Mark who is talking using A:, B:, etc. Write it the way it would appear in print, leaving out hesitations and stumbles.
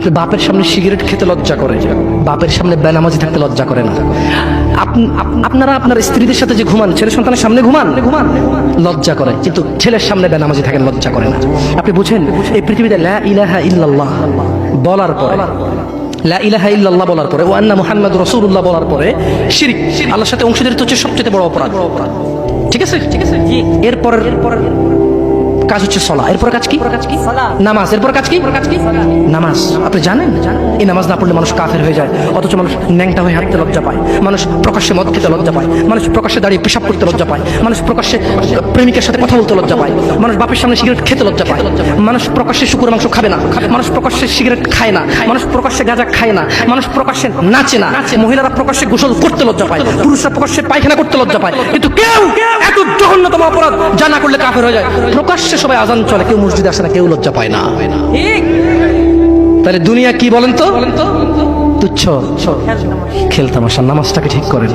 A: আপনি বাপের সামনে সিগারেট খেতে লজ্জা করে, বাপের সামনে বেনামাজি থাকতে লজ্জা করে না। আপনারা আপনার স্ত্রীদের সাথে যে ঘুমান, ছেলে সন্তানের সামনে ঘুমান লজ্জা করে, কিন্তু ছেলের সামনে বেনামাজি থাকেন লজ্জা করে না। আপনি বুঝেন, এই পৃথিবীতে লা ইলাহা ইল্লাল্লাহ বলার পরে, লা ইলাহা ইল্লাল্লাহ বলার পরে, ওয়া আন্না মুহাম্মাদুর রাসূলুল্লাহ বলার পরে শিরক, আল্লাহর সাথে অংশীদারিত্ব হচ্ছে সবচেয়ে বড় অপরাধ। ঠিক আছে, ঠিক আছে। এরপর কাজ হচ্ছে সালাত, এরপর কাজ কি? নামাজ। এরপর কাজ কি? নামাজ। আপনি জানেন এই নামাজ না পড়লে মানুষ কাফের হয়ে যায়, অথচ মানুষ ন্যাংটা হয়ে হাঁটতে লজ্জা পায়, মানুষ প্রকাশ্যে মদ খেতে লজ্জা পায়, মানুষ প্রকাশ্যে দাঁড়িয়ে পেশাব করতে লজ্জা পায়, মানুষ প্রকাশ্যে প্রেমিকের সাথে কথা বলতে লজ্জা পায়, মানুষ বাপের সামনে সিগারেট খেতে লজ্জা পায়, মানুষ প্রকাশ্যে শুকর মাংস খাবে না, মানুষ প্রকাশ্যে সিগারেট খায় না, মানুষ প্রকাশ্যে গাঁজা খায় না, মানুষ প্রকাশ্যে নাচে না, মহিলারা প্রকাশ্যে গোসল করতে লজ্জা পায়, পুরুষরা প্রকাশ্যে পায়খানা করতে লজ্জা পায়, কিন্তু কেউ এত জঘন্যতম অপরাধ যা না করলে কাফের হয়ে যায়। প্রকাশ্যে সবাই আজান চলে, কেউ মসজিদে আসে না, কেউ লজ্জা পায় না। তাহলে দুনিয়া কি বলেন তো? তুচ্ছ খেলতামাশা। নামাজটাকে ঠিক করেন।